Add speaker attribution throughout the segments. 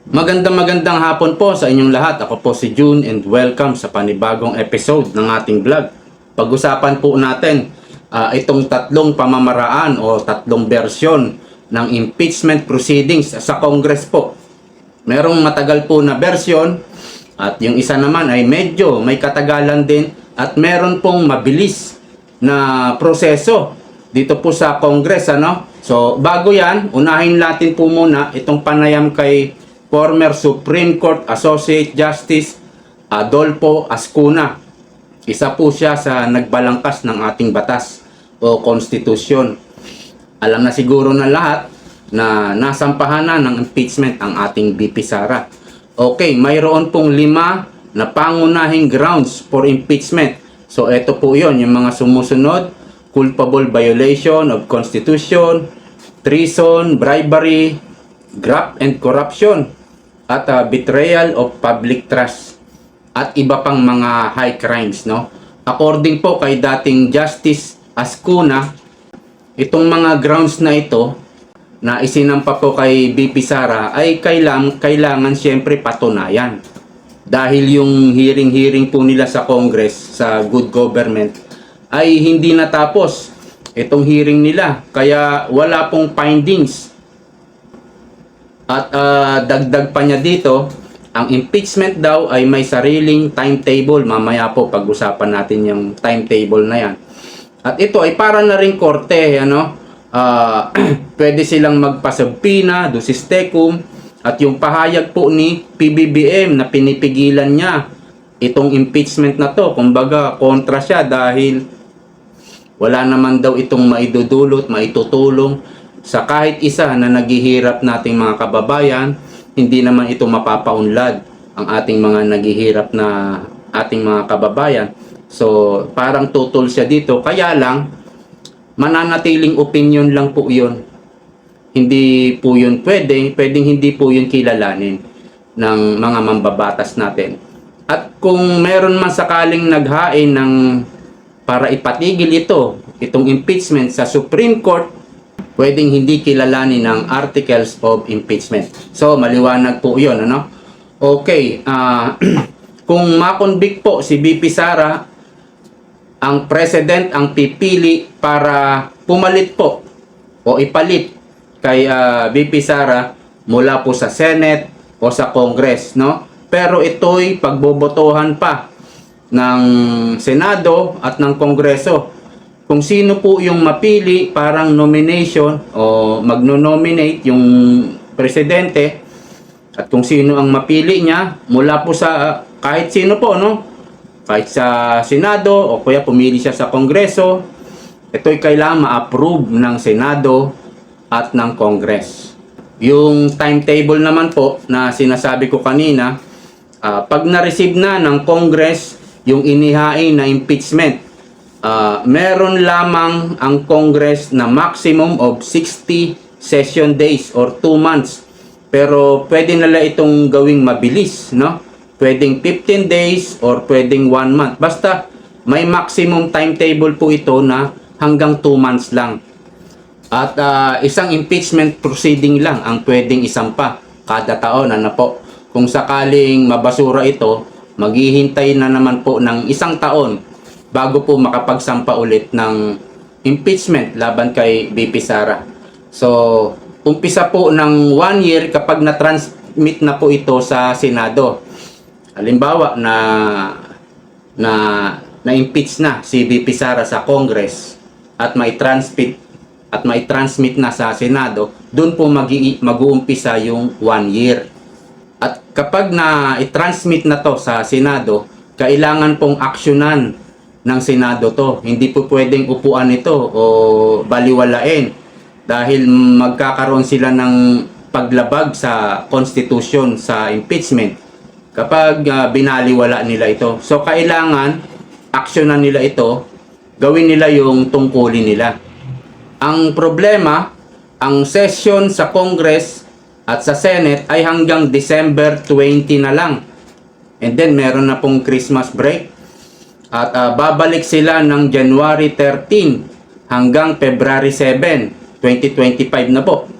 Speaker 1: Magandang hapon po sa inyong lahat. Ako po si June and welcome sa panibagong episode ng ating vlog. Pag-usapan po natin itong tatlong pamamaraan o tatlong bersyon ng impeachment proceedings sa Congress po. Merong matagal po na bersyon at yung isa naman ay medyo may katagalan din at meron pong mabilis na proseso dito po sa Congress. So bago yan, unahin natin po muna itong panayam kay former Supreme Court Associate Justice Adolfo Ascuna. Isa po siya sa nagbalangkas ng ating batas o konstitusyon. Alam na siguro na lahat na nasampahan na ng impeachment ang ating VP Sara. Okay, mayroon pong 5 na pangunahing grounds for impeachment. So ito po yon, yung mga sumusunod: culpable violation of Constitution, treason, bribery, graft and corruption, at betrayal of public trust, at iba pang mga high crimes, no? According po kay dating Justice Ascuna, itong mga grounds na ito na isinampa po kay VP Sara ay kailangan siyempre patunayan. Dahil yung hearing po nila sa Congress sa good government ay hindi natapos itong hearing nila, kaya wala pong findings. At dagdag pa niya dito, ang impeachment daw ay may sariling timetable. Mamaya po pag-usapan natin yung timetable na yan. At ito ay para na rin korte, pwede silang magpasubpina, ducis tecum, at yung pahayag po ni PBBM na pinipigilan niya itong impeachment na to. Kumbaga, kontra siya dahil wala naman daw itong maidudulot, maitutulong sa kahit isa na naghihirap nating mga kababayan. Hindi naman ito mapapaunlad ang ating mga naghihirap na ating mga kababayan. So, parang tutol siya dito. Kaya lang, mananatiling opinion lang po yun. Hindi po yun pwedeng hindi po yun kilalanin ng mga mambabatas natin. At kung meron man sakaling naghain ng para ipatigil itong impeachment sa Supreme Court, pwedeng hindi kilalanin ng articles of impeachment. So, maliwanag po yun, Okay, kung makonvict po si VP Sara, ang President ang pipili para pumalit po o ipalit kay VP Sara mula po sa Senate o sa Congress, Pero ito'y pagbobotohan pa ng Senado at ng Kongreso. Kung sino po yung mapili, parang nomination o magno-nominate yung presidente, at kung sino ang mapili niya mula po sa kahit sino po, kahit sa Senado o kaya pumili siya sa Kongreso, ito'y kailangan ma-approve ng Senado at ng Congress. Yung timetable naman po na sinasabi ko kanina, pag na-receive na ng Congress yung inihain na impeachment, meron lamang ang Congress na maximum of 60 session days or 2 months. Pero pwede nila itong gawing mabilis, Pwedeng 15 days or pwedeng 1 month. Basta may maximum timetable po ito na hanggang 2 months lang. At isang impeachment proceeding lang ang pwedeng isampa kada taon, po. Kung sakaling mabasura ito, maghihintay na naman po ng 1 taon bago po makapagsampa ulit ng impeachment laban kay VP Sara. So, umpisa po ng 1 year kapag na-transmit na po ito sa Senado. Halimbawa na-impeach na si VP Sara sa Congress at may transmit na sa Senado, doon po mag-uumpisa yung 1 year. At kapag na-transmit na to sa Senado, kailangan pong aksyonan ng Senado to. Hindi po pwedeng upuan ito o baliwalain dahil magkakaroon sila ng paglabag sa Constitution sa impeachment kapag binaliwala nila ito. So, kailangan aksyonan nila ito, gawin nila yung tungkulin nila. Ang problema, ang session sa Congress at sa Senate ay hanggang December 20 na lang. And then, meron na pong Christmas break. At babalik sila ng January 13 hanggang February 7, 2025 na po.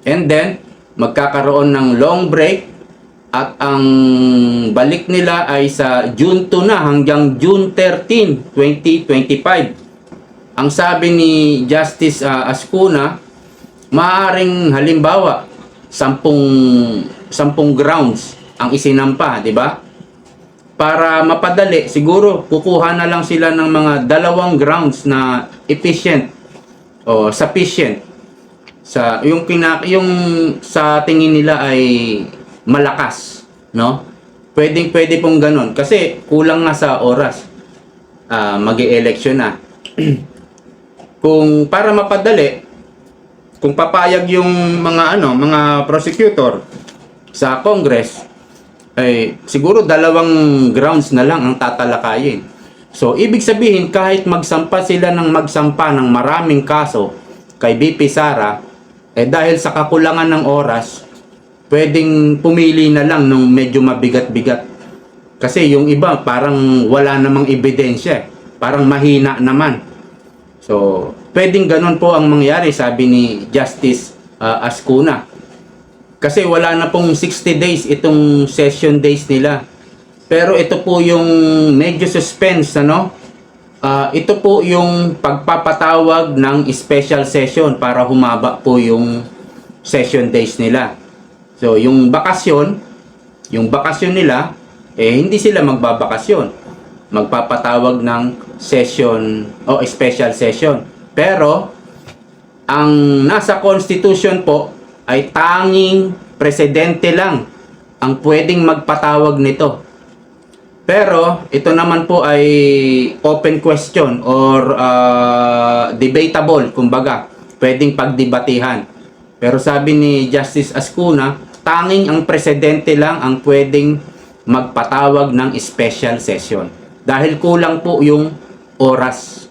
Speaker 1: And then, magkakaroon ng long break at ang balik nila ay sa June 2 na hanggang June 13, 2025. Ang sabi ni Justice Ascuna, maaaring halimbawa 10 grounds ang isinampa, di ba? Para mapadali, siguro kukuha na lang sila ng mga 2 grounds na efficient o sufficient sa yung sa tingin nila ay malakas, no? Pwede pong ganun kasi kulang nga sa oras. Magi-election na. Kung para mapadali, kung papayag yung mga prosecutor sa Congress, ay siguro 2 grounds na lang ang tatalakayin. So, ibig sabihin, kahit magsampa sila ng maraming kaso kay BP Sara, dahil sa kakulangan ng oras, pwedeng pumili na lang nung medyo mabigat-bigat. Kasi yung iba, parang wala namang ebidensya. Parang mahina naman. So, pwedeng ganun po ang mangyari, sabi ni Justice Ascuna. Kasi wala na pong 60 days itong session days nila. Pero ito po yung medyo suspense, ano? Ito po yung pagpapatawag ng special session para humaba po yung session days nila. So, yung bakasyon nila, hindi sila magbabakasyon. Magpapatawag ng session o special session. Pero, ang nasa Constitution po, ay tanging presidente lang ang pwedeng magpatawag nito. Pero ito naman po ay open question or debatable, kumbaga, pwedeng pagdebatihan. Pero sabi ni Justice Ascuna, tanging ang presidente lang ang pwedeng magpatawag ng special session. Dahil kulang po yung oras.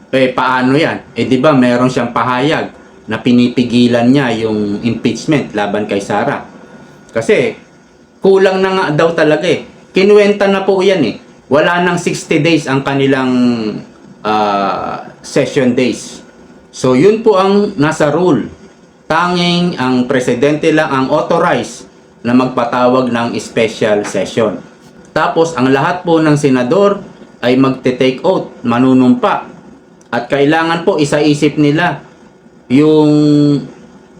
Speaker 1: Paano yan? Di ba meron siyang pahayag na pinipigilan niya yung impeachment laban kay Sara. Kasi kulang na nga daw talaga Kinuwenta na po yan Wala nang 60 days ang kanilang session days. So yun po ang nasa rule. Tanging ang presidente lang ang authorized na magpatawag ng special session. Tapos ang lahat po ng senador ay magte-take oath, manunumpa. At kailangan po isaisip nila yung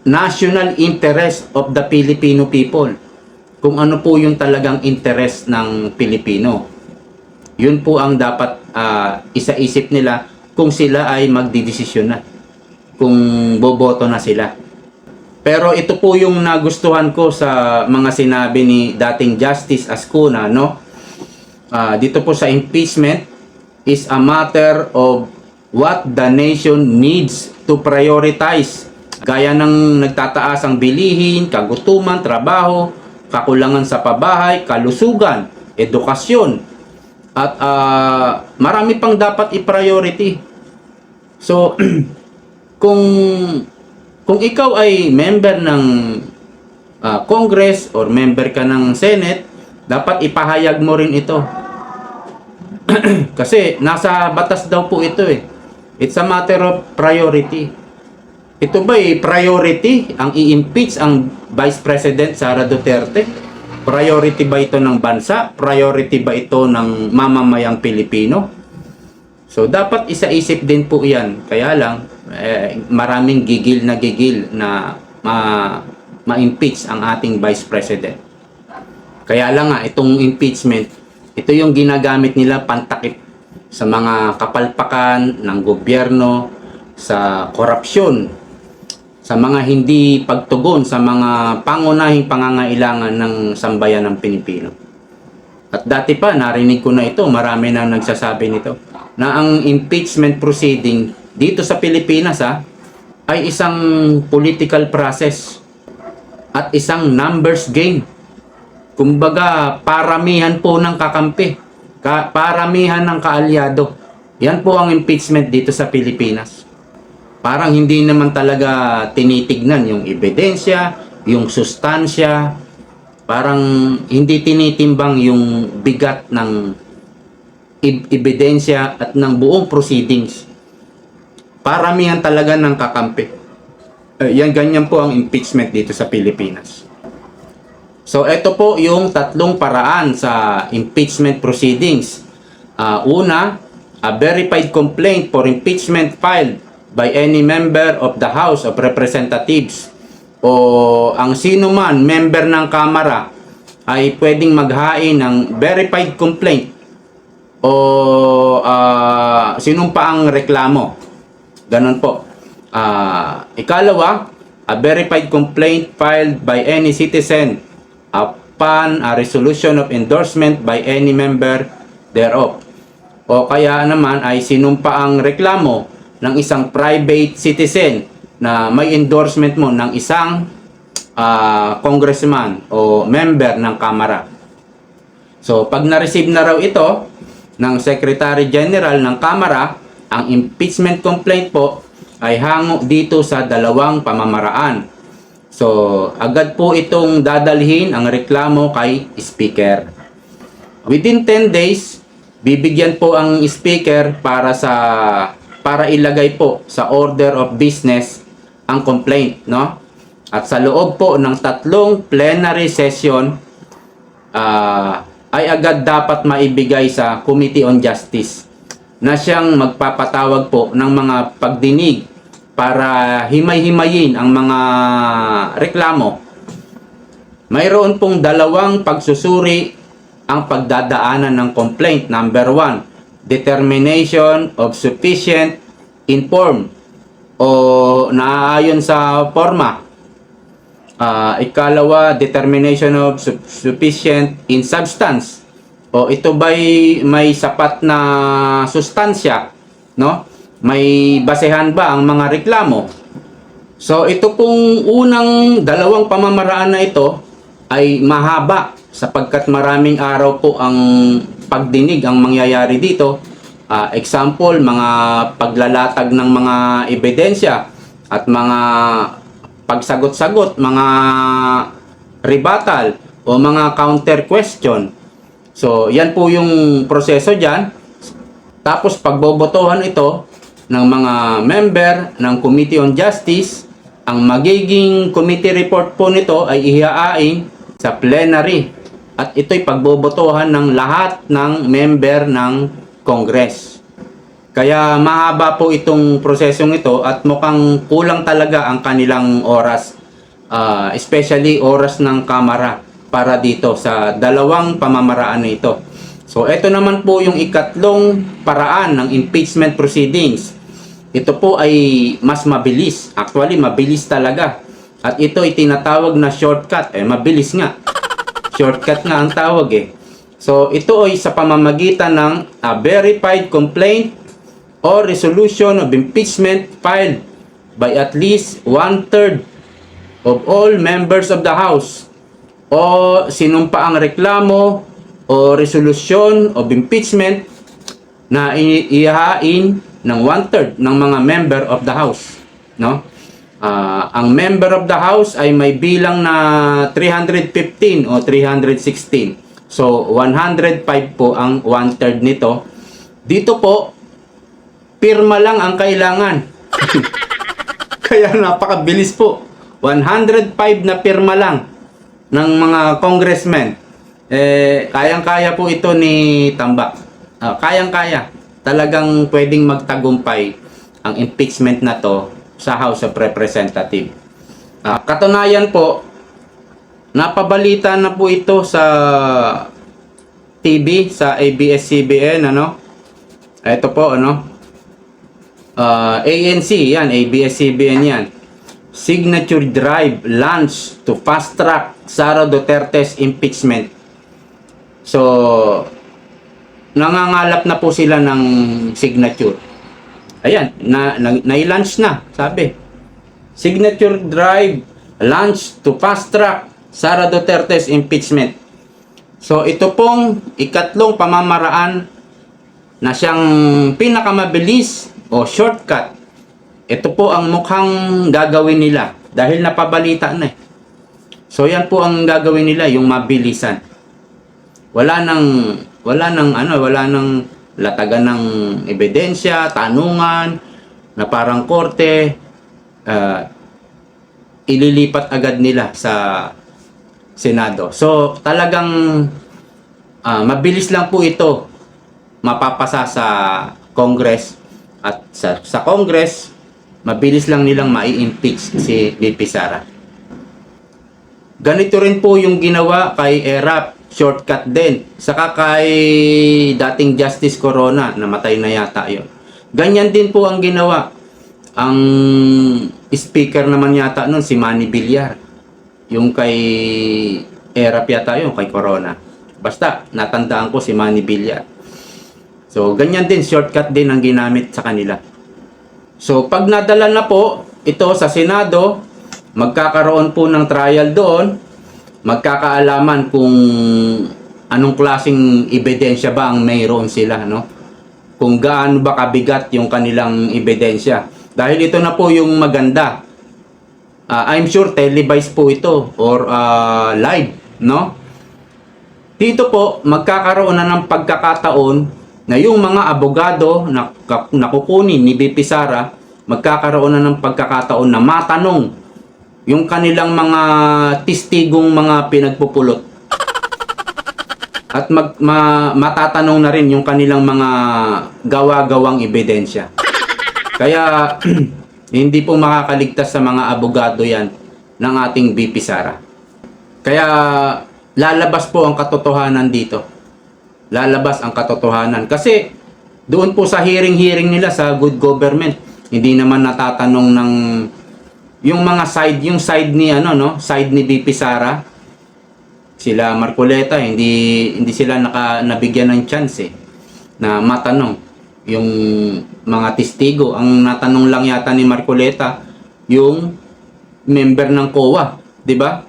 Speaker 1: national interest of the Filipino people. Kung ano po yung talagang interest ng Pilipino. Yun po ang dapat isaisip nila kung sila ay magdidesisyon na. Kung boboto na sila. Pero ito po yung nagustuhan ko sa mga sinabi ni dating Justice Ascuna, no? Dito po sa impeachment is a matter of what the nation needs to prioritize. Gaya ng nagtataas ang bilihin, kagutuman, trabaho, kakulangan sa pabahay, kalusugan, edukasyon, at marami pang dapat i-priority. So, kung ikaw ay member ng Congress or member ka ng Senate, dapat ipahayag mo rin ito. Kasi nasa batas daw po ito It's a matter of priority. Ito ba priority ang i-impeach ang Vice President Sara Duterte? Priority ba ito ng bansa? Priority ba ito ng mamamayang Pilipino? So dapat isaisip din po yan. Kaya lang maraming gigil na ma-impeach ang ating Vice President. Kaya lang itong impeachment, ito yung ginagamit nila pantakip sa mga kapalpakan ng gobyerno, sa korupsyon, sa mga hindi pagtugon sa mga pangunahing pangangailangan ng sambayan ng Pilipino. At dati pa, narinig ko na ito, marami na nagsasabi nito, na ang impeachment proceeding dito sa Pilipinas ay isang political process at isang numbers game. Kumbaga, paramihan po ng kakampi, paramihan ng kaalyado. Yan po ang impeachment dito sa Pilipinas. Parang hindi naman talaga tinitignan yung ebidensya, yung sustansya. Parang hindi tinitimbang yung bigat ng ebidensya at ng buong proceedings. Paramihan talaga ng kakampi. Yan, ganyan po ang impeachment dito sa Pilipinas. So, ito po yung tatlong paraan sa impeachment proceedings. Una, a verified complaint for impeachment filed by any member of the House of Representatives o ang sino man member ng Kamara ay pwedeng maghain ng verified complaint o sinumpaang reklamo. Ganon po. Ikalawa, a verified complaint filed by any citizen upon a resolution of endorsement by any member thereof. O kaya naman ay sinumpaang reklamo ng isang private citizen na may endorsement mo ng isang congressman o member ng Kamara. So, pag na-receive na raw ito ng Secretary General ng Kamara, ang impeachment complaint po ay hango dito sa dalawang pamamaraan. So, agad po itong dadalhin ang reklamo kay Speaker. Within 10 days, bibigyan po ang Speaker para ilagay po sa order of business ang complaint, no? At sa loob po ng 3 plenary session, ay agad dapat maibigay sa Committee on Justice na siyang magpapatawag po ng mga pagdinig para himay-himayin ang mga reklamo. Mayroon pong dalawang pagsusuri ang pagdadaanan ng complaint. Number 1, determination of sufficient informed o naaayon sa forma. Ikalawa, determination of sufficient in substance. O ito ba'y may sapat na sustansya, no? May basehan ba ang mga reklamo? So ito pong unang dalawang pamamaraan na ito ay mahaba sapagkat maraming araw po ang pagdinig ang mangyayari dito. Example, mga paglalatag ng mga ebidensya at mga pagsagot-sagot, mga rebuttal o mga counter question. So yan po yung proseso dyan. Tapos pagbobotohan ito ng mga member ng Committee on Justice, ang magiging committee report po nito ay ihihain sa plenary. At ito'y pagbobotohan ng lahat ng member ng Congress. Kaya mahaba po itong prosesong ito at mukhang kulang talaga ang kanilang oras. Especially oras ng Kamara para dito sa dalawang pamamaraan na ito. So, ito naman po yung ikatlong paraan ng impeachment proceedings. Ito po ay mas mabilis. Actually, mabilis talaga. At ito ay tinatawag na shortcut. Mabilis nga. Shortcut nga ang tawag So, ito ay sa pamamagitan ng a verified complaint or resolution of impeachment filed by at least 1/3 of all members of the House o sinumpa ang reklamo o resolution of impeachment na ihahain ng 1/3 ng mga member of the House, no? Ang member of the House ay may bilang na 315 o 316. So 105 po ang 1/3 nito. Dito po pirma lang ang kailangan. Kaya napakabilis po. 105 na pirma lang ng mga congressmen. Kayang-kaya po ito ni Tambak. Kayang-kaya. Talagang pwedeng magtagumpay ang impeachment na to sa House of Representatives. Katunayan po, napabalita na po ito sa TV, sa ABS-CBN, ano? Ito po, ano? ANC, yan, ABS-CBN yan. Signature drive launch to fast-track Sara Duterte's impeachment. So, nangangalap na po sila ng signature. Ayan, na-launch na, sabi. Signature drive launch to fast-track Sara Duterte's impeachment. So, ito pong ikatlong pamamaraan na siyang pinakamabilis o shortcut. Ito po ang mukhang gagawin nila dahil napabalita na So, yan po ang gagawin nila, yung mabilisan. Wala nang latagan ng ebidensya, tanungan, na parang korte. ililipat agad nila sa Senado. So talagang mabilis lang po ito mapapasa sa Congress, at sa Congress mabilis lang nilang mai-impeach si VP Sara. Ganito rin po yung ginawa kay ERAP, shortcut din. Saka kay dating Justice Corona, namatay na yata yun. Ganyan din po ang ginawa. Ang speaker naman yata nun si Manny Villar. Yung kay ERAP yata yun, kay Corona. Basta, natandaan ko si Manny Villar. So, ganyan din, shortcut din ang ginamit sa kanila. So, pag nadala na po ito sa Senado, magkakaroon po ng trial doon, magkakaalaman kung anong klaseng ebidensya ba ang mayroon sila, no? Kung gaano ba kabigat yung kanilang ebidensya. Dahil ito na po yung maganda. I'm sure televised po ito or live, no? Dito po, magkakaroon na ng pagkakataon na yung mga abogado na nakukunin ni VP Sara, magkakaroon na ng pagkakataon na matanong yung kanilang mga testigong mga pinagpupulot. At matatanong na rin yung kanilang mga gawa-gawang ebidensya. Kaya hindi po makakaligtas sa mga abogado yan ng ating VP Sara. Kaya lalabas po ang katotohanan dito. Lalabas ang katotohanan. Kasi doon po sa hearing nila sa good government, hindi naman natatanong ng yung mga side ni side ni VP Sara. Sila Marcoleta, hindi sila nabigyan ng chance na matanong yung mga testigo. Ang natanong lang yata ni Marcoleta yung member ng COA, 'di ba?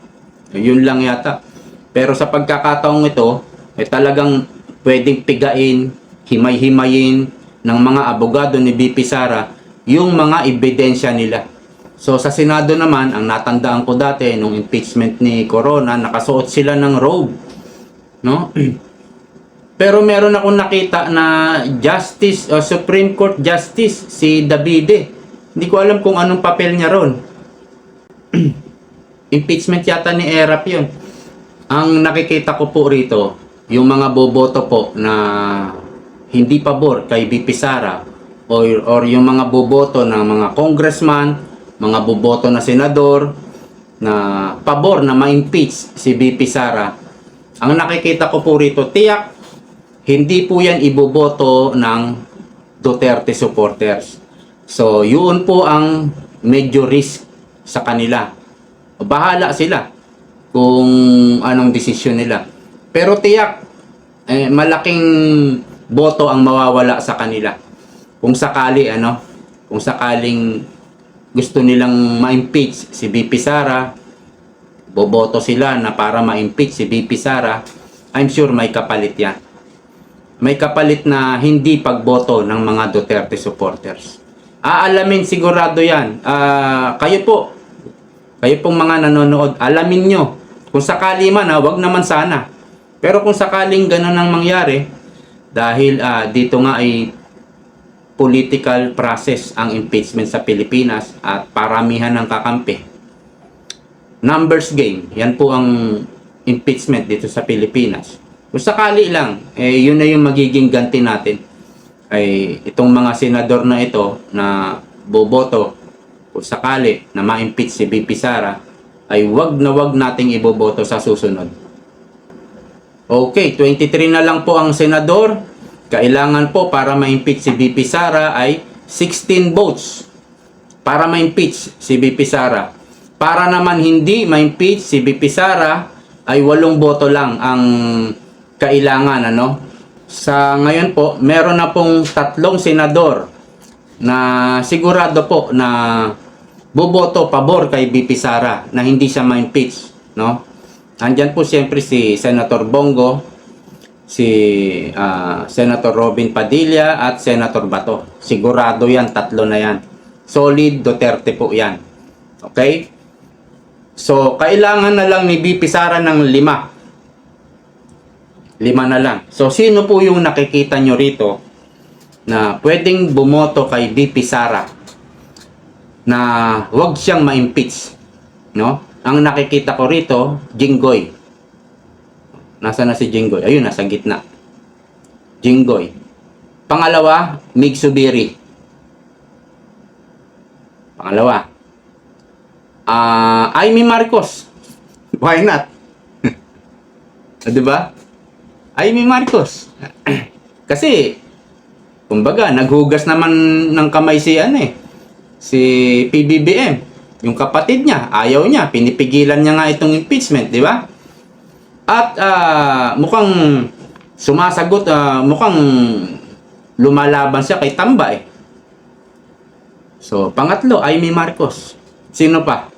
Speaker 1: Yun lang yata. Pero sa pagkakataong ito, talagang pwedeng pigain, himay-himayin ng mga abogado ni VP Sara yung mga ebidensya nila. So sa Senado naman, ang natandaan ko dati nung impeachment ni Corona, nakasuot sila ng robe, no? Pero meron akong nakita na Justice Supreme Court Justice si Davide. Hindi ko alam kung anong papel niya ron. Impeachment yata ni ERAP 'yun. Ang nakikita ko po rito, yung mga boboto po na hindi pabor kay VP Sara or yung mga boboto ng mga congressman, mga boboto na senador na pabor na ma-impeach si VP Sara, ang nakikita ko po rito, tiyak hindi po yan iboboto ng Duterte supporters. So yun po ang medyo risk sa kanila. Bahala sila kung anong desisyon nila. Pero tiyak, malaking boto ang mawawala sa kanila. Kung sakali, kung sakaling gusto nilang ma-impeach si VP Sara, boboto sila na para ma-impeach si VP Sara, I'm sure may kapalit yan. May kapalit na hindi pagboto ng mga Duterte supporters. Aalamin sigurado yan. Kayo pong mga nanonood, alamin nyo. Kung sakali man, wag naman sana. Pero kung sakaling ganun ang mangyari, dahil dito nga ay political process ang impeachment sa Pilipinas at paramihan ng kakampi. Numbers game, yan po ang impeachment dito sa Pilipinas. Kung sakali lang, yun na yung magiging ganti natin. Ay itong mga senador na ito na boboto, kung sakali na ma-impeach si VP Sara, ay wag nating iboboto sa susunod. Okay, 23 na lang po ang senador. Kailangan po para ma-impeach si VP Sara ay 16 votes para ma-impeach si VP Sara. Para naman hindi ma-impeach si VP Sara ay 8 boto lang ang kailangan, Sa ngayon po, meron na pong 3 senador na sigurado po na boboto pabor kay VP Sara na hindi siya ma-impeach, Andyan po siyempre si Senator Bongo, si Senator Robin Padilla at Senator Bato. Sigurado yan, 3 na yan. Solid Duterte po yan. Okay? So, kailangan na lang ni VP Sara ng 5. 5 na lang. So, sino po yung nakikita nyo rito na pwedeng bumoto kay VP Sara na wag siyang ma-impeach? no? Ang nakikita ko rito, Jinggoy. Nasaan na si Jinggoy? Ayun, nasa gitna. Jinggoy. Pangalawa, Migsubiri. Pangalawa, Amy Marcos. Why not? Di ba? Amy Marcos. Kasi, kumbaga, naghugas naman ng kamay si si PBBM. Yung kapatid niya, ayaw niya, pinipigilan niya nga itong impeachment, di ba? At mukhang sumasagot, mukhang lumalaban siya kay Tamba eh. So, pangatlo, Amy Marcos. Sino pa?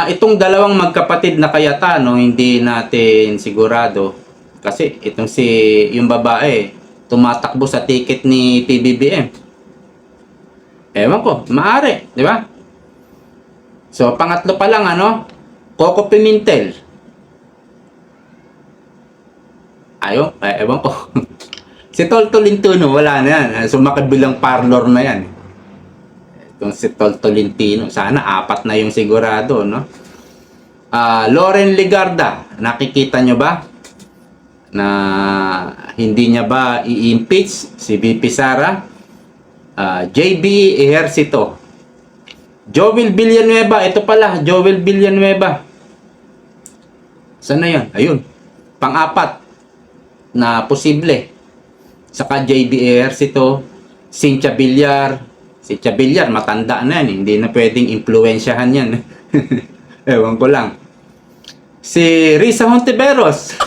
Speaker 1: Itong dalawang magkapatid na kayata, no, hindi natin sigurado. Kasi itong yung babae, tumatakbo sa ticket ni PBBM. Ewan ko, maaari, di ba? So, pangatlo pa lang, Coco Pimentel. Ewan ko. Si Tol Tolentino, wala na yan. Sumakabilang parlor na yan. Itong si Tol Tolentino, sana 4 na yung sigurado, no? Loren Legarda, nakikita nyo ba? Na hindi niya ba i-impeach si VP Sara? JB Ejercito. Joel Villanueva, ito pala, Joel Villanueva. Saan na yan? Ayun. Pang-4 na posible. Saka JB Ejercito, Cynthia Villar. Cynthia Villar, matanda na yan. Hindi na pwedeng impluensyahan yan. Ewan ko lang. Si Risa Hontiveros.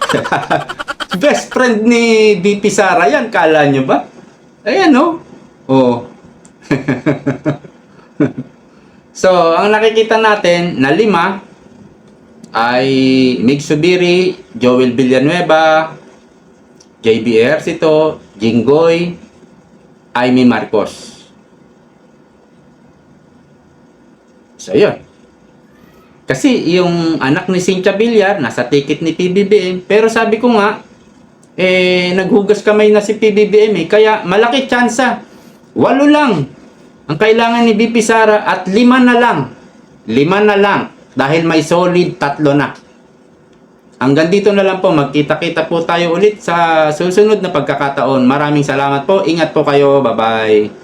Speaker 1: Best friend ni VP Sara yan. Kala nyo ba? Ayan, no? Oh. So, ang nakikita natin na 5 ay Migsubiri, Joel Villanueva, JB Ejercito, Jinggoy, Amy Marcos. So, yun. Kasi yung anak ni Cynthia Villar, nasa ticket ni PBBM. Pero sabi ko nga, naghugas kamay na si PBBM eh. Kaya malaki tsansa. 8 lang ang kailangan ni VP Sara at 5 na lang. 5 na lang. Dahil may solid 3 na. Hanggang dito na lang po. Magkita-kita po tayo ulit sa susunod na pagkakataon. Maraming salamat po. Ingat po kayo. Bye-bye.